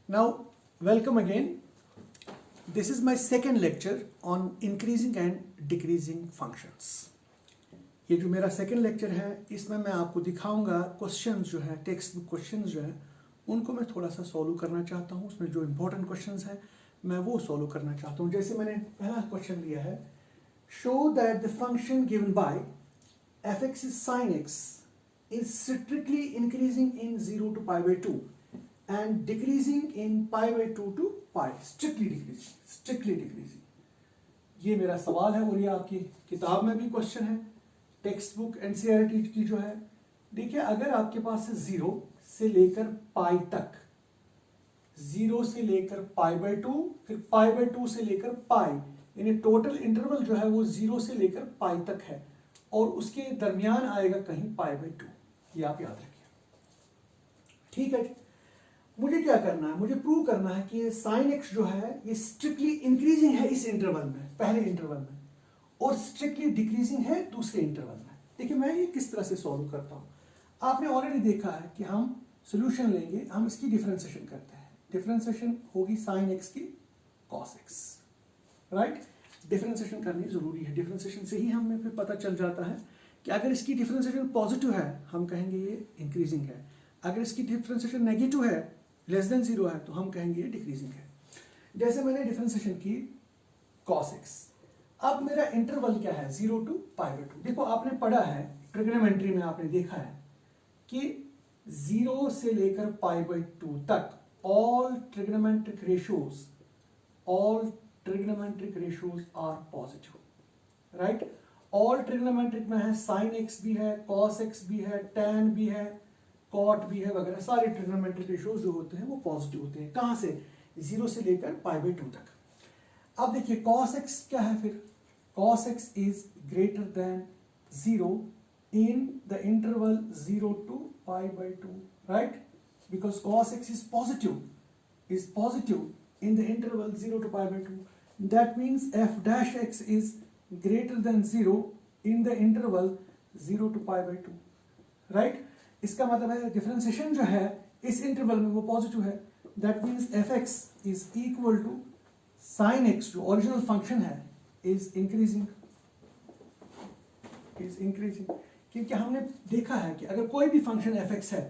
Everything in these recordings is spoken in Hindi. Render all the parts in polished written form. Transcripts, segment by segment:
Now, welcome again. This is my second lecture on increasing and decreasing functions. ये जो मेरा सेकेंड लेक्चर है इसमें मैं आपको दिखाऊंगा क्वेश्चंस जो है, टेक्स्ट बुक क्वेश्चंस जो है उनको मैं थोड़ा सा सॉल्व करना चाहता हूँ. उसमें जो इंपॉर्टेंट क्वेश्चंस हैं मैं वो सॉल्व करना चाहता हूँ. जैसे मैंने पहला क्वेश्चन लिया है, show that the function given by F x is sine x is strictly increasing in 0 to pi by 2 and decreasing in pi by 2 to pi. strictly decreasing. ये मेरा सवाल है और ये आपकी किताब में भी क्वेश्चन है, टेक्स्ट बुक एनसीईआरटी की जो है. देखिए, अगर आपके पास है 0 से लेकर पाई तक, 0 से लेकर पाई बाय 2, फिर पाई बाय 2 से लेकर पाई, यानी टोटल इंटरवल जो है वो 0 से लेकर पाई तक है और उसके दरमियान आएगा कहीं पाई बाय 2. ये आप याद रखिए. ठीक है जी. मुझे क्या करना है, मुझे प्रूव करना है कि साइन एक्स जो है ये स्ट्रिक्टली इंक्रीजिंग है इस इंटरवल में, पहले इंटरवल में, और स्ट्रिक्टली डिक्रीजिंग है दूसरे इंटरवल में. देखिए मैं ये किस तरह से सॉल्व करता हूं. आपने ऑलरेडी देखा है कि हम सॉल्यूशन लेंगे, हम इसकी डिफरेंशिएशन करते हैं. डिफरेंशिएशन होगी साइन एक्स की कॉस एक्स, राइट. डिफरेंशिएशन करनी जरूरी है. डिफरेंशिएशन से ही हमें फिर पता चल जाता है कि अगर इसकी डिफरेंशिएशन पॉजिटिव है हम कहेंगे ये इंक्रीजिंग है, अगर इसकी डिफरेंशिएशन नेगेटिव है, लेस देन 0 है, तो हम कहेंगे ये डिक्रीजिंग है. जैसे मैंने डिफरेंशिएशन की cos x. अब मेरा इंटरवल क्या है, 0 to pi by 2. देखो आपने पढ़ा है ट्रिग्नोमेट्री में, आपने देखा है कि 0 से लेकर pi by 2 तक all trigonometric ratios are positive, right. all trigonometric में है, sin x भी है, cos x भी है, tan भी है, कॉट भी है वगैरह. सारे ट्रिग्नोमेट्रिक रेशियोज जो होते हैं वो पॉजिटिव होते हैं. कहां से, 0 से लेकर पाई बाय 2 तक. अब देखिए cos x क्या है, फिर cos x is greater than 0 in the interval 0 to pi by 2, right. Because cos x is positive in the interval 0 to pi by 2. That means f dash x is greater than 0 in the interval 0 to pi by 2, right. इसका मतलब है डिफरेंशिएशन जो है इस इंटरवल में वो पॉजिटिव है. That means fx is equal to sin x, जो ओरिजिनल फंक्शन है, इज इंक्रीजिंग. क्योंकि हमने देखा है कि अगर कोई भी फंक्शन fx है,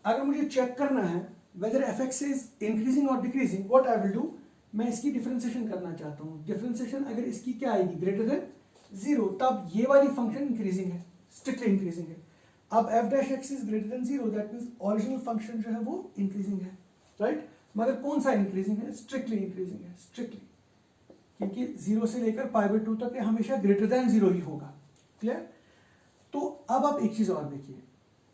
अगर मुझे चेक करना है वेदर fx इज इंक्रीजिंग और decreasing, what I will do, मैं इसकी डिफरेंशिएशन करना चाहता हूँ. डिफरेंशिएशन अगर इसकी क्या आएगी, ग्रेटर देन 0, तब ये वाली फंक्शन इंक्रीजिंग है, स्ट्रिक्टली इंक्रीजिंग है. अब f dash x is greater than 0, that means original function जो है वो इंक्रीजिंग है, राइट. मगर कौन सा इंक्रीजिंग है, स्ट्रिक्टली इंक्रीजिंग है, स्ट्रिक्टली, क्योंकि 0 से लेकर पाई बाय 2 तक हमेशा ग्रेटर देन 0 ही होगा. क्लियर. तो अब आप एक चीज और देखिए,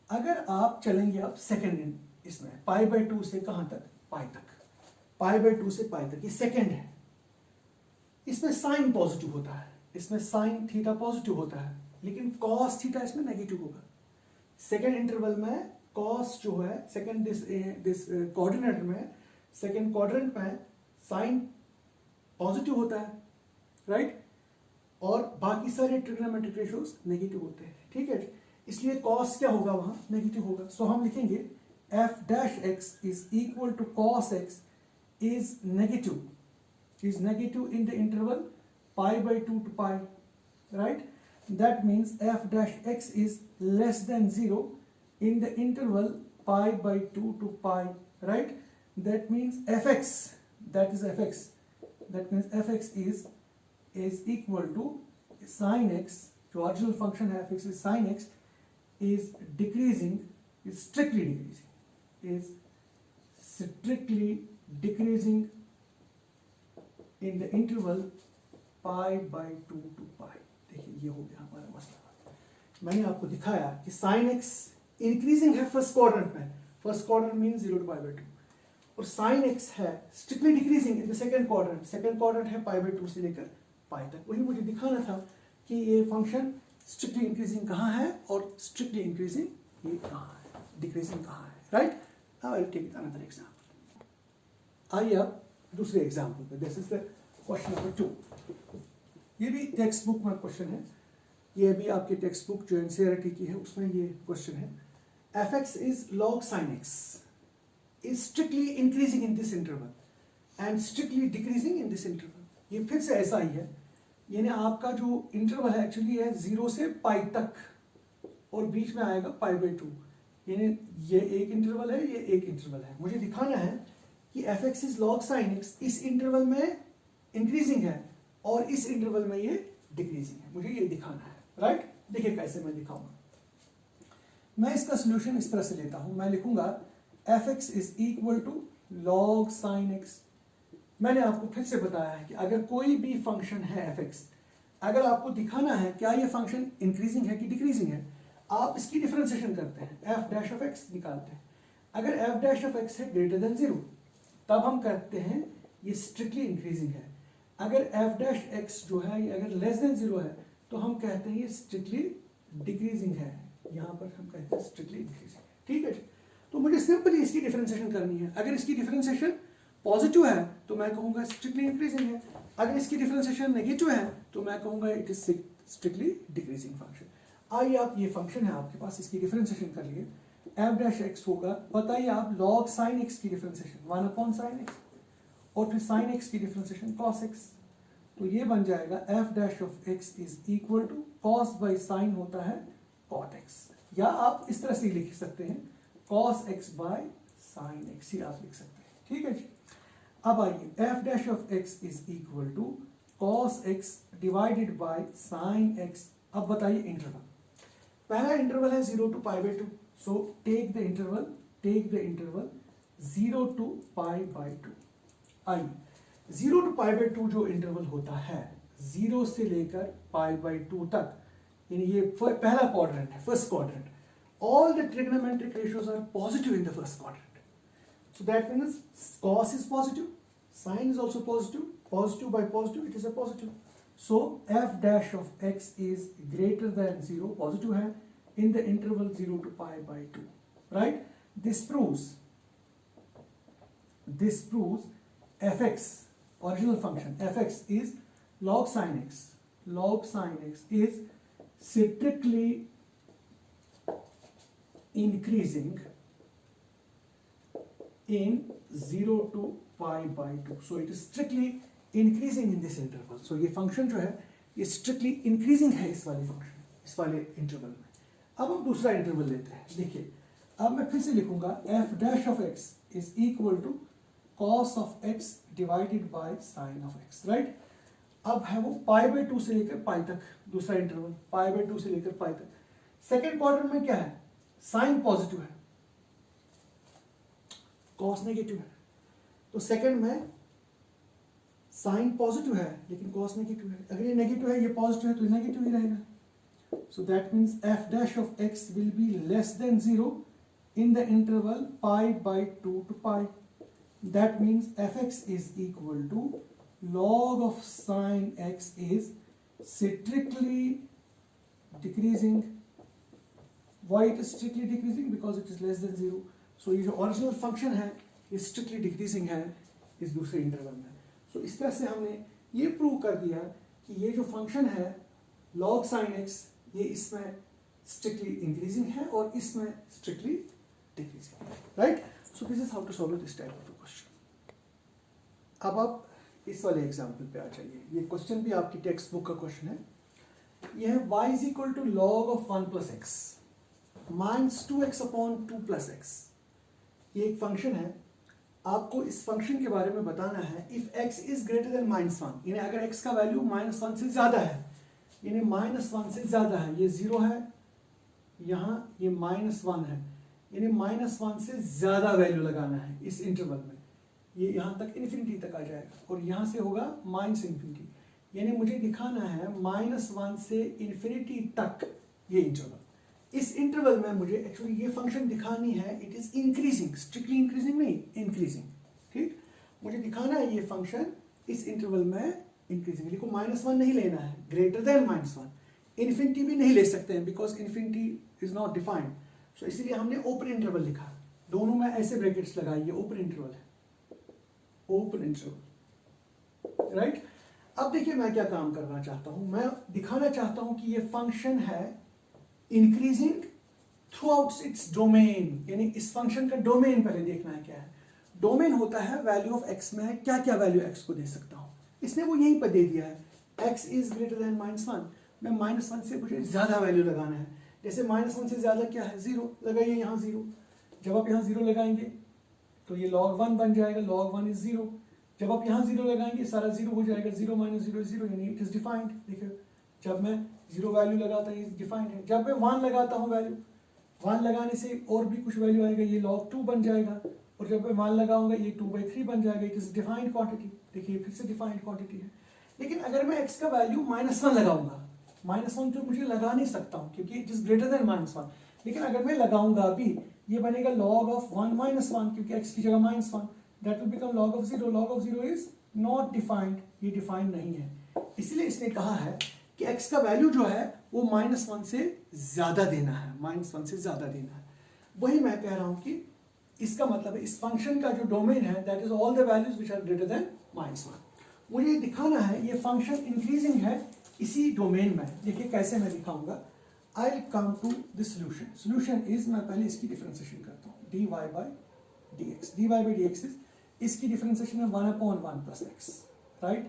अगर आप चलेंगे अब सेकेंड इसमें पाई बाय 2 से कहां तक, पाई तक, पाई बाय 2 से पाई तक, ये सेकेंड है. इसमें साइन पॉजिटिव होता है, इसमें साइन थीटा पॉजिटिव होता है, लेकिन कॉस थीटा इसमें नेगेटिव होगा. सेकेंड इंटरवल में कॉस जो है, सेकेंड दिस कोऑर्डिनेट में, सेकेंड क्वाड्रेंट में साइन पॉजिटिव होता है, राइट. और बाकी सारे ट्रिग्नोमेट्रिक रेशियोज नेगेटिव होते हैं. ठीक है, इसलिए कॉस क्या होगा, वहां नेगेटिव होगा. सो हम लिखेंगे f dash x is equal to cos x is negative in the interval pi by 2 to pi, right. That means f dash x is less than 0 in the interval pi by 2 to pi, right. That means fx, that means fx is equal to sin x, जो original function है fx is sin x, is decreasing, is strictly decreasing in the interval pi by 2 to pi. देखिए ये हो गया हमारा मसला. मैंने आपको दिखाया कि sin x इंक्रीजिंग है फर्स्ट क्वाड्रेंट में, first quadrant means 0 to pi by 2, और sin x है strictly decreasing in the second quadrant है pi by 2 से लेकर pi तक. वही मुझे दिखाना था कि ये फंक्शन स्ट्रिक्टली इंक्रीजिंग कहाँ है और स्ट्रिक्टली इंक्रीजिंग ये कहाँ है, डिक्रीजिंग कहाँ है, right. Now I will take another example. आइए अब दूसरे एग्जांपल पे. This is the question number 2. ये भी टेक्स्ट बुक में क्वेश्चन है, ये भी आपकी टेक्स्ट बुक जो एनसीईआरटी की है उसमें ये क्वेश्चन है. F x is log sine x. Is strictly increasing in this interval and strictly decreasing in this interval. ये फिर से ऐसा ही है, यानी आपका जो इंटरवल है एक्चुअली है 0 से पाई तक और बीच में आएगा π/2, यानी ये एक इंटरवल है, ये एक इंटरवल है। मुझे दिखाना है कि f(x) is log sin x इस इंटरवल में इंक्रीजिंग है और इस इंटरवल में ये डिक्रीजिंग है, मुझे ये दिखाना है, राइट। देखिए कैसे मैं दिखाऊंगा। मैं इसका सोल्यूशन इस तरह से लेता हूं, मैं लिखूंगा f(x) is equal to log sin x। मैंने आपको फिर से बताया है कि अगर कोई भी फंक्शन है f(x), अगर आपको दिखाना है क्या ये फंक्शन इंक्रीजिंग है कि डिक्रीजिंग है, आप इसकी डिफरेंशिएशन करते हैं, f'(x) निकालते हैं। अगर f'(x) है ग्रेटर देन 0 तब हम कहते हैं ये स्ट्रिक्टली इंक्रीजिंग है। अगर f'(x) जो है ये अगर लेस देन 0 है तो हम कहते हैं ये स्ट्रिक्टली डिक्रीजिंग है, यहाँ पर हम कहते हैं स्ट्रिक्टली इंक्रीजिंग है, ठीक है। तो मुझे सिंपली इसकी डिफरेंशिएशन करनी है। अगर इसकी डिफरेंशिएशन पॉजिटिव है तो मैं कहूंगा स्ट्रिक्टली इंक्रीजिंग है, अगर इसकी डिफरेंशिएशन नेगेटिव है तो मैं कहूंगा it is strictly decreasing function. आइए आप, ये फंक्शन है आपके पास, इसकी डिफरेंशिएशन कर लिए। f'(x) होगा, बताइए आप, log sin x की डिफरेंशिएशन 1/sin x और फिर sin x की डिफरेंशिएशन cos x, तो ये बन जाएगा f'(x) is equal to cos by sin होता है cot x, या आप इस तरह से लिख सकते हैं cos x by sin x ही आप लिख सकते हैं, ठीक है जी। अब आइए f'(x) is equal to cos x divided by sin x। अब बताइए इंटरवल, पहला इंटरवल है 0 to π/2, so take the interval 0 to π/2। आइए 0 to π/2 जो इंटरवल होता है 0 से लेकर π/2 तक, यानी ये पहला क्वाड्रेंट है, first quadrant. All the trigonometric ratios are positive in the first quadrant, so that means cos is positive, sin is also positive, positive by positive it is a positive, so f'(x) is greater than 0, positive है, in the interval 0 to π/2, right? This proves f(x), original function f(x) is log sin x. Log sin x is strictly increasing in 0 to π/2, so it is strictly increasing in this interval. So ये function जो है ये strictly increasing है इस वाले function, इस वाले interval में। अब हम दूसरा इंटरवल लेते हैं। देखिए अब मैं फिर से लिखूंगा f'(x) is equal to cos of x divided by sin of x, right. अब है वो π/2 से लेकर पाई तक, दूसरा इंटरवल π/2 से लेकर पाई तक। सेकेंड क्वार्टर में क्या है, साइन पॉजिटिव है, cos नेगेटिव है, तो सेकेंड में साइन पॉजिटिव है लेकिन cos नेगेटिव है। अगर ये नेगेटिव है, ये पॉजिटिव है, तो ये नेगेटिव ही रहेगा। So that means f'(x) will be less than 0 in the interval π/2 to pi. That means f(x) is equal to log of sin x is strictly decreasing. Why it is strictly decreasing? Because it is less than 0. So ये जो original function है ये strictly decreasing है इस दूसरे इंटरवल में। So इस तरह से हमने ये प्रूव कर दिया कि ये जो फंक्शन है log sin x ये इसमें स्ट्रिक्टली इंक्रीजिंग है और इसमें स्ट्रिक्टली डिक्रीजिंग है, right. So this is how to solve this type of a question. अब आप इस वाले एग्जांपल पे आ जाइए। ये क्वेश्चन भी आपकी टेक्स्ट बुक का क्वेश्चन है। ये है y is equal to log of 1 + x minus 2x upon 2 + x। ये एक फंक्शन है, आपको इस फंक्शन के बारे में बताना है if x is greater than -1, यानी अगर x का वैल्यू -1 से ज्यादा है, यानी -1 से ज्यादा है, ये 0 है, यहाँ ये -1 है, यानी -1 से ज्यादा वैल्यू लगाना है इस इंटरवल में। ये यहाँ तक इन्फिनिटी तक आ जाएगा और यहाँ से होगा -∞, यानी मुझे दिखाना है -1 से इन्फिनिटी तक ये इंटरवल। इस इंटरवल में मुझे एक्चुअली ये फंक्शन दिखानी है, it is increasing, strictly increasing नहीं, इंक्रीजिंग, ठीक। मुझे दिखाना है ये फंक्शन इस इंटरवल में इंक्रीजिंग। लिखो -1 नहीं लेना है, ग्रेटर देन -1। इन्फिनिटी भी नहीं ले सकते हैं because infinity is not defined, so इसीलिए हमने ओपन इंटरवल लिखा। दोनों में ऐसे ब्रैकेट्स लगाई, ये ओपन इंटरवल है, ओपन इंटरवल, राइट। अब देखिए मैं क्या काम करना चाहता हूं, मैं दिखाना चाहता हूं कि ये फंक्शन है increasing through out its domain, यानी इस फंक्शन का डोमेन पहले देखना है क्या है। डोमेन होता है वैल्यू ऑफ एक्स में क्या क्या वैल्यू एक्स को दे सकता हूँ, इसने वो यहीं पर दे दिया है x इज ग्रेटर देन -1, मैं -1 से मुझे ज्यादा वैल्यू लगाना है, जैसे -1 से ज्यादा क्या है 0, लगाइए यहाँ 0, जब आप यहाँ 0 लगाएंगे तो ये log 1 बन जाएगा, log 1 इज 0, जब आप यहाँ 0 लगाएंगे सारा 0 हो जाएगा, 0 - 0 0, यानी इट इज डिफाइंड। देखिए जब मैं 0 वैल्यू लगाता हूँ डिफाइंड है, जब मैं 1 लगाता हूँ वैल्यू, 1 लगाने से और भी कुछ वैल्यू आएगा, ये log 2 बन जाएगा, और जब मैं 1 लगाऊंगा ये 2/3 बन जाएगा, इट इज डिफाइंड क्वांटिटी। देखिए फिर से डिफाइंड क्वांटिटी है। लेकिन अगर मैं x का वैल्यू -1 लगाऊंगा, -1 जो मुझे लगा नहीं सकता हूँ क्योंकि इट इज ग्रेटर देन -1, लेकिन अगर मैं लगाऊंगा अभी ये बनेगा log of 1 - 1, क्योंकि x की जगह -1, that will become log of 0, log of 0 is not defined, ये डिफाइंड नहीं है। इसलिए इसने कहा है कि x का वैल्यू जो है वो -1 से ज्यादा देना है, -1 से ज्यादा देना है। वही मैं कह रहा हूं कि इसका मतलब है इस फंक्शन का जो डोमेन है that is all the values which are greater than -1। मुझे दिखाना है ये फंक्शन इंक्रीजिंग है इसी डोमेन में। देखिए कैसे मैं दिखाऊंगा, I will come to the solution. Solution is, मैं पहले इसकी डिफरेंशिएशन करता हूँ, dy by dx, dy by dx is, इसकी डिफरेंशिएशन है 1/1 + x, राइट।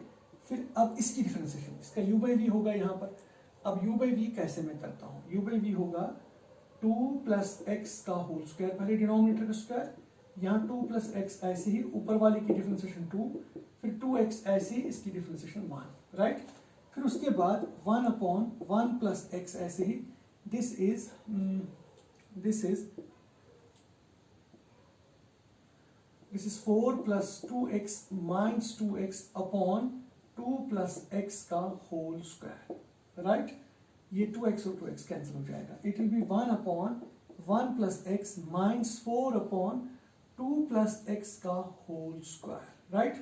फिर अब इसकी डिफरेंशिएशन, इसका u by v होगा यहाँ पर। अब u by v कैसे मैं करता हूँ, u by v होगा 2 + x का होल स्क्वायर, पहले डिनोमिनेटर का स्क्वायर, यहाँ 2 + x ऐसे ही, ऊपर वाले की डिफरेंशिएशन 2, फिर 2x ऐसे ही, इसकी डिफरेंशिएशन 1, राइट। फिर उसके बाद 1/1 + x ऐसे ही, this is 4 + 2x - 2x upon 2 + x का होल स्क्वायर, राइट। ये 2x और 2x कैंसिल हो जाएगा, it will be 1/1 + x - 4/2 + x का होल स्क्वायर, राइट।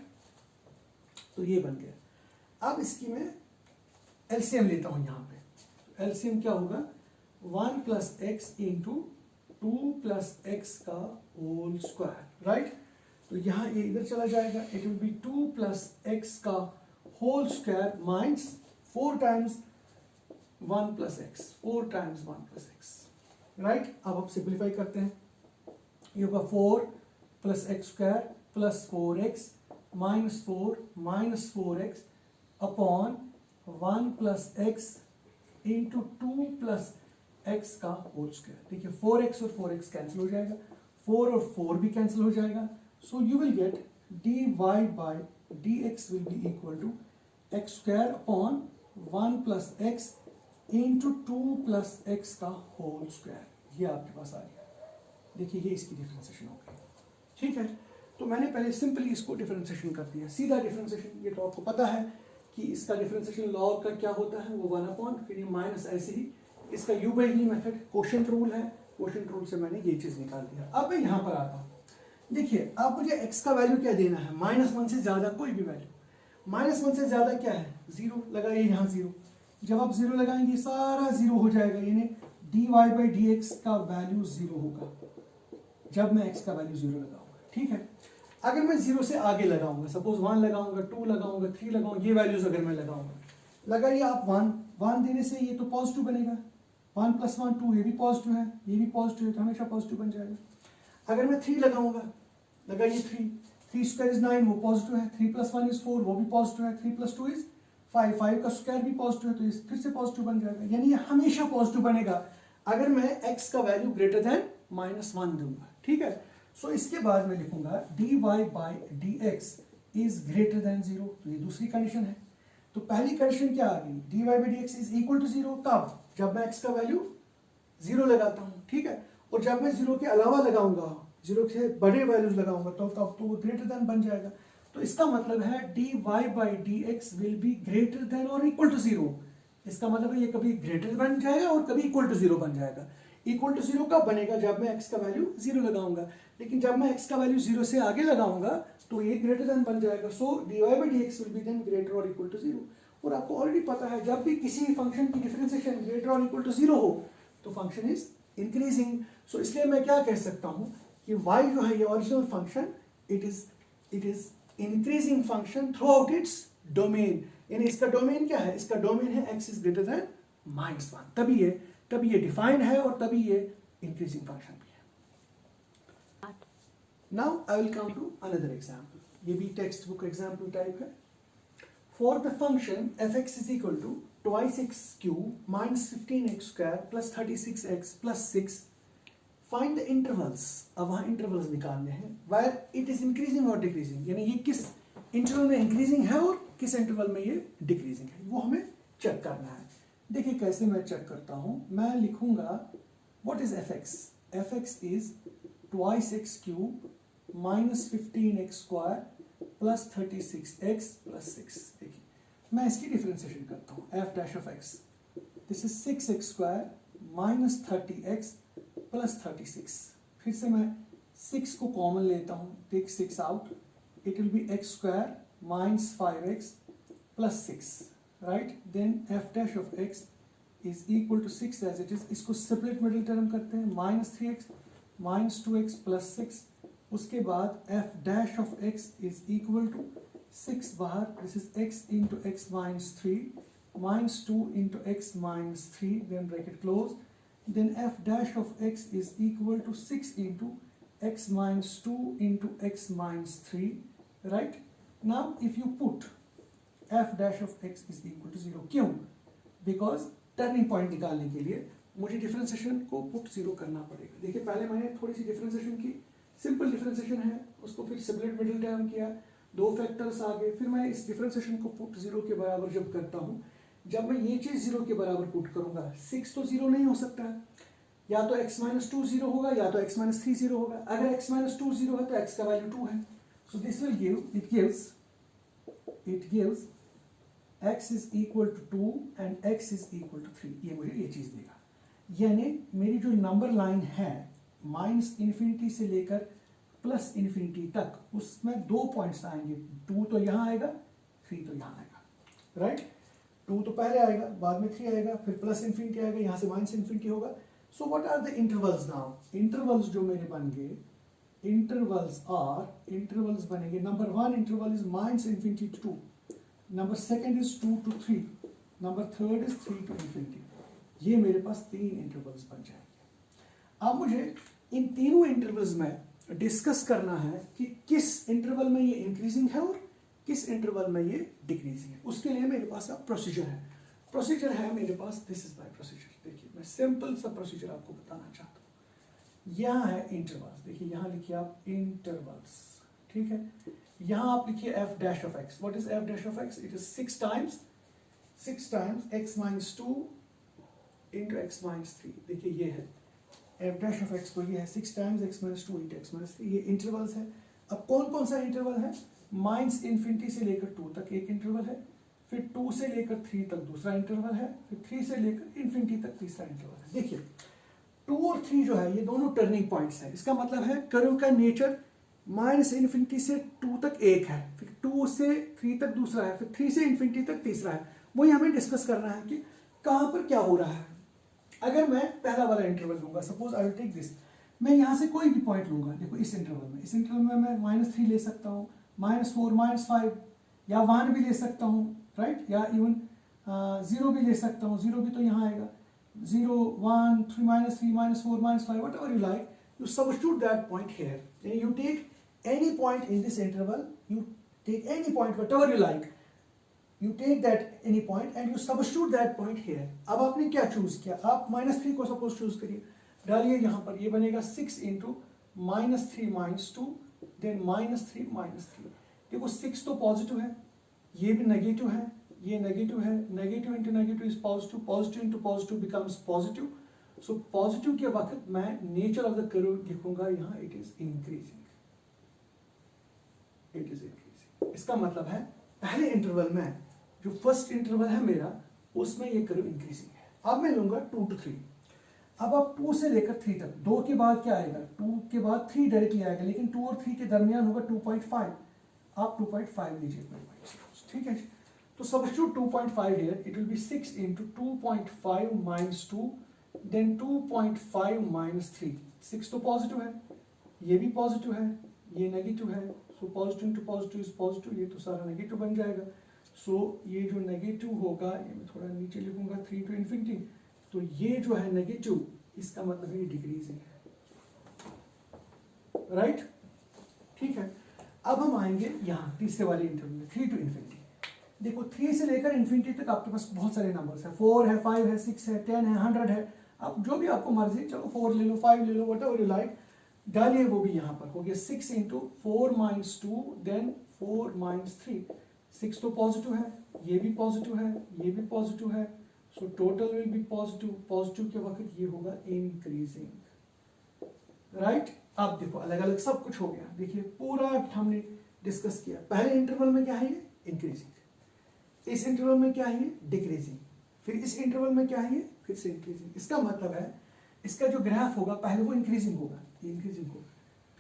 तो ये बन गया। अब इसकी मैं एलसीएम लेता हूं, यहाँ पे एलसीएम क्या होगा, 1 + x × 2 + x का होल स्क्वायर, राइट। तो यहाँ ये इधर चला जाएगा, इट विल बी 2 + x का whole square minus 4 times 1 + x, 4 times 1 + x, right. अब आप सिंप्लीफाई करते हैं, ये होगा 4 + x² + 4x - 4x upon 1 + x × 2 + x का होल स्क्वायर। देखिए 4x और 4x कैंसिल हो जाएगा, 4 और 4 भी कैंसिल हो जाएगा, so you will get dy by dx will be equal to x² upon 1 + x × 2 + x का होल स्क्वायर। ये आपके पास आ गया। देखिए ये इसकी डिफरेंशिएशन हो गई, ठीक है। तो मैंने पहले सिंपली इसको डिफरेंशिएशन कर दिया, सीधा डिफरेंशिएशन। ये तो आपको पता है कि इसका डिफरेंशिएशन लॉग का क्या होता है, वो 1/, फिर ये माइनस ऐसे ही, इसका u by v method quotient rule है, क्वोशिएंट रूल से मैंने ये चीज निकाल दिया। अब मैं यहाँ पर आता हूँ, देखिए अब मुझे x का वैल्यू क्या देना है, -1 से ज्यादा कोई भी वैल्यू। -1 से ज्यादा क्या है, 0 लगाइए यहाँ 0, जब आप 0 लगाएंगे सारा 0 हो जाएगा, यानी dy by dx का वैल्यू 0 होगा जब मैं x का वैल्यू 0 लगाऊंगा, ठीक है। अगर मैं 0 से आगे लगाऊंगा, सपोज 1 लगाऊंगा, 2 लगाऊंगा, 3 लगाऊंगा, ये वैल्यूज अगर मैं लगाऊंगा, लगाइए आप 1 देने से ये तो पॉजिटिव बनेगा, 1 + 1 2, ये भी पॉजिटिव है, ये भी पॉजिटिव है, तो हमेशा पॉजिटिव बन जाएगा। अगर मैं 3 लगाऊंगा, लगाइए 3² इज 9, वो पॉजिटिव है, 3 + 1 इज 4, वो भी पॉजिटिव है, 3 + 2 इज 5, 5 का स्क्वायर भी पॉजिटिव है, तो ये फिर से पॉजिटिव बन जाएगा, यानी ये हमेशा पॉजिटिव बनेगा अगर मैं x का वैल्यू ग्रेटर देन -1 दूंगा, ठीक है। सो इसके बाद मैं लिखूंगा dy by dx is greater than 0, तो ये दूसरी कंडीशन है। तो पहली कंडीशन क्या आ गई, dy by dx is equal to 0, कब, जब मैं x का वैल्यू 0 लगाता हूँ, ठीक है। और जब मैं 0 के अलावा लगाऊंगा, 0 से बड़े वैल्यूज लगाऊंगा, तो तब तो वो ग्रेटर देन बन जाएगा। तो इसका मतलब है dy by dx will be greater than और इक्वल टू 0। इसका मतलब है ये कभी ग्रेटर बन जाएगा और कभी इक्वल टू 0 बन जाएगा। इक्वल टू 0 कब बनेगा, जब मैं x का वैल्यू 0 लगाऊंगा, लेकिन जब मैं x का वैल्यू 0 से आगे लगाऊंगा तो ये ग्रेटर देन बन जाएगा। सो dy by dx will B then greater और इक्वल टू 0। और आपको ऑलरेडी पता है जब भी किसी फंक्शन की डिफरेंशिएशन ग्रेटर और इक्वल टू 0 हो तो फंक्शन इज इंक्रीजिंग। सो इसलिए मैं क्या कह सकता हूं कि y जो है ये original function, it is increasing function through out its domain. यानी इसका डोमेन क्या है, इसका डोमेन है x इज ग्रेटर देन -1, तभी ये डिफाइंड है और तभी ये इंक्रीजिंग फंक्शन भी है। Now I will come to another example, ये भी टेक्स्ट बुक एग्जाम्पल टाइप है। For the function f x is equal to twice x cube minus 15x square plus 36x plus 6, find the intervals. अब वहां इंटरवल्स निकालने हैं वेयर इट इज इंक्रीजिंग और डिक्रीजिंग, यानी ये किस इंटरवल में इंक्रीजिंग है और किस इंटरवल में ये डिक्रीजिंग है, वो हमें चेक करना है। देखिए कैसे मैं चेक करता हूं, मैं लिखूंगा what is f x. F x is twice x cube minus 15x square plus 36x plus 6। देखिए मैं इसकी डिफरेंशिएशन करता हूँ, f dash of x, this is 6x square minus 30x plus 36। फिर से मैं 6 को कॉमन लेता हूँ, take 6 out, it will be x square minus 5x plus 6, right. Then f dash of x is equal to 6 as it is. इसको सेपरेट मिडिल टर्म करते हैं, minus 3x minus 2x plus 6। उसके बाद f dash of x is equal to 6 बाहर, this is x into x minus 3 minus 2 into x minus 3, then bracket close. Then f dash of x is equal to 6 into x minus 2 into x minus 3, right? Now if you put f dash of x is equal to 0, क्यों? Because turning point निकालने के लिए मुझे डिफरेंशिएशन को पुट 0 करना पड़ेगा। देखिए पहले मैंने थोड़ी सी डिफरेंशिएशन की, सिंपल डिफरेंशिएशन है, उसको फिर सेपरेट मिडिल टर्म किया, दो फैक्टर्स आ गए, फिर मैं इस डिफरेंशिएशन को पुट 0 के बराबर जब करता हूँ, जब मैं ये चीज 0 के बराबर पुट करूंगा, 6 तो 0 नहीं हो सकता है, या तो x माइनस 2 0 होगा या तो x माइनस 3 0 होगा। अगर x माइनस 2 0 है तो x का वैल्यू 2 है, so this will give, it gives x is equal to 2 and x is equal to 3, ये मुझे ये चीज देगा। यानी मेरी जो नंबर लाइन है माइनस इन्फिनिटी से लेकर प्लस इन्फिनिटी तक, उसमें 2 पॉइंट्स आएंगे, 2 तो यहाँ आएगा, 3 तो यहाँ आएगा, राइट। 2 तो पहले आएगा, बाद में 3 आएगा, फिर प्लस इन्फिनिटी आएगा, यहाँ से माइनस इन्फिनिटी होगा। So what are the intervals now? Intervals जो मेरे बन गए, इंटरवल्स बनेंगे, number 1 interval is minus infinity to 2, number second is 2 to 3, number third is 3 to infinity. ये मेरे पास 3 इंटरवल्स बन जाएंगे। अब मुझे इन तीनों इंटरवल्स में डिस्कस करना है कि किस इंटरवल में ये इंक्रीजिंग है और किस इंटरवल में ये डिक्रीजिंग है। उसके लिए मेरे पास अब प्रोसीजर है मेरे पास, दिस इज माय प्रोसीजर। देखिए मैं सिंपल सा प्रोसीजर आपको बताना चाहता हूँ। यहाँ है इंटरवल्स, देखिए यहाँ लिखिए आप इंटरवल्स, ठीक है। यहाँ आप लिखिए F dash of x. What is F dash of x? It is 6 times x minus 2 into x minus 3। देखिए ये है एफ डैश ऑफ एक्स, तो ये है 6 times x minus 2 into x minus 3, ये इंटरवल्स है। अब कौन कौन सा इंटरवल है? माइनस इन्फिनिटी से लेकर 2 तक एक इंटरवल है, फिर 2 से लेकर 3 तक दूसरा इंटरवल है, फिर 3 से लेकर इन्फिनिटी तक तीसरा इंटरवल है। देखिए 2 और 3 जो है ये दोनों टर्निंग पॉइंट्स है। इसका मतलब है कर्व का नेचर माइनस इन्फिनिटी से 2 तक एक है, फिर 2 से 3 तक दूसरा है, फिर 3 से इन्फिनिटी तक तीसरा है। वही हमें डिस्कस करना है कि कहां पर क्या हो रहा है। अगर मैं पहला वाला इंटरवल लूंगा, suppose I will take this, मैं यहां से कोई भी पॉइंट लूंगा, देखो इस इंटरवल में मैं -3 ले सकता हूँ, -4 -5 या 1 भी ले सकता हूँ, राइट, या इवन 0 भी ले सकता हूँ, 0 भी तो यहाँ आएगा, 0 1 3 -3 -4 -5 whatever you like, you substitute that point here, and you take any point in this interval, you take any point whatever you like, you take that any point and you substitute that point here। अब आपने क्या चूज किया? आप -3 को सपोज चूज करिए, डालिए यहाँ पर, ये बनेगा 6 इंटू -3 -2 देन -3 -3। देखो 6 तो पॉजिटिव है, ये भी नेगेटिव है, ये नेगेटिव है, negative into negative is positive, positive into positive becomes positive. So positive के वक्त मैं नेचर ऑफ द कर्व लिखूंगा यहाँ, it is increasing, it is increasing. इसका मतलब है पहले इंटरवल में, जो फर्स्ट इंटरवल है मेरा, उसमें ये कर्व इंक्रीजिंग है। अब मैं लूंगा 2 to 3। अब आप 2 से लेकर 3 तक, 2 के बाद क्या आएगा? 2 के बाद 3 डायरेक्टली आएगा, लेकिन 2 और 3 के दरमियान होगा 2.5। आप 2.5 लीजिए, ठीक है। तो substitute 2.5 here, it will be 6 into 2.5 -2 then 2.5 -3। 6 तो पॉजिटिव है, ये भी पॉजिटिव है, ये नेगेटिव है, so positive into positive is positive, ये तो सारा नेगेटिव बन जाएगा। सो ये जो नेगेटिव होगा, ये मैं थोड़ा नीचे लिखूंगा 3 to इन्फिनिटी, तो ये जो है नेगेटिव, इसका मतलब ये डिक्रीजिंग है, राइट? ठीक है, अब हम आएंगे यहाँ तीसरे वाले इंटरवल में, 3 to इन्फिनिटी। देखो 3 से लेकर इन्फिनिटी तक आपके पास बहुत सारे नंबर्स है, 4 है, 5 है, 6 है, 10 है, 100 है। अब जो भी आपको मर्जी, चलो 4 ले लो, 5 ले लो, व्हाटएवर यू लाइक, डालिए। वो भी यहाँ पर हो गया 6 इंटू 4 माइनस 2 देन 4 माइनस 3। 6 तो पॉजिटिव है, ये भी पॉजिटिव है, ये भी पॉजिटिव है, so total will be positive. Positive के वक्त ये होगा इंक्रीजिंग, राइट? अब देखो अलग अलग सब कुछ हो गया। देखिए पूरा हमने डिस्कस किया। पहले इंटरवल में क्या है, ये इंक्रीजिंग, इस इंटरवल में क्या है, ये डिक्रीजिंग, फिर इस इंटरवल में क्या है, ये फिर से इंक्रीजिंग। इसका मतलब है इसका जो ग्राफ होगा पहले वो इंक्रीजिंग होगा, ये इंक्रीजिंग होगा,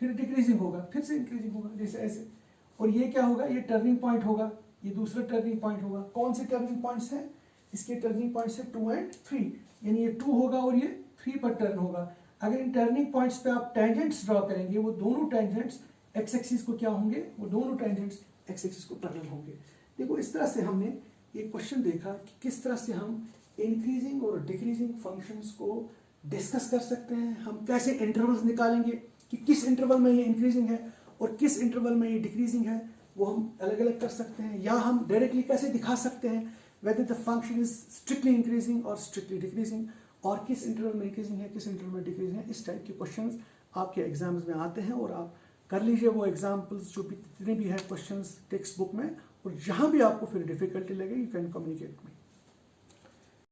फिर डिक्रीजिंग होगा, फिर से इंक्रीजिंग होगा, जैसे ऐसे। और ये क्या होगा, ये टर्निंग पॉइंट होगा, ये दूसरा टर्निंग पॉइंट होगा। कौन से टर्निंग पॉइंट्स हैं, इसके टर्निंग पॉइंट्स है 2 और 3, यानी ये 2 होगा और ये 3 पर टर्न होगा। अगर इन टर्निंग पॉइंट्स पे आप टेंजेंट्स ड्रॉ करेंगे, वो दोनों टेंजेंट्स एक्स एक्सिस को क्या होंगे, वो दोनों टेंजेंट्स एक्स एक्सिस को पैरेलल होंगे। देखो इस तरह से हमने ये क्वेश्चन देखा कि किस तरह से हम इंक्रीजिंग और डिक्रीजिंग फंक्शंस को डिस्कस कर सकते हैं। हम कैसे इंटरवल्स निकालेंगे कि किस इंटरवल में ये इंक्रीजिंग है और किस इंटरवल में ये डिक्रीजिंग है, वो हम अलग अलग कर सकते हैं। या हम डायरेक्टली कैसे दिखा सकते हैं whether the function is strictly increasing or strictly decreasing, और किस इंटरवल में इंक्रीजिंग है, किस इंटरवल में डिक्रीजिंग है। इस टाइप के क्वेश्चंस आपके एग्जाम्स में आते हैं और आप कर लीजिए वो एग्जाम्पल्स जो भी जितने भी हैं क्वेश्चंस टेक्स्ट बुक में, और जहाँ भी आपको फिर डिफिकल्टी लगे यू कैन कम्युनिकेट मी।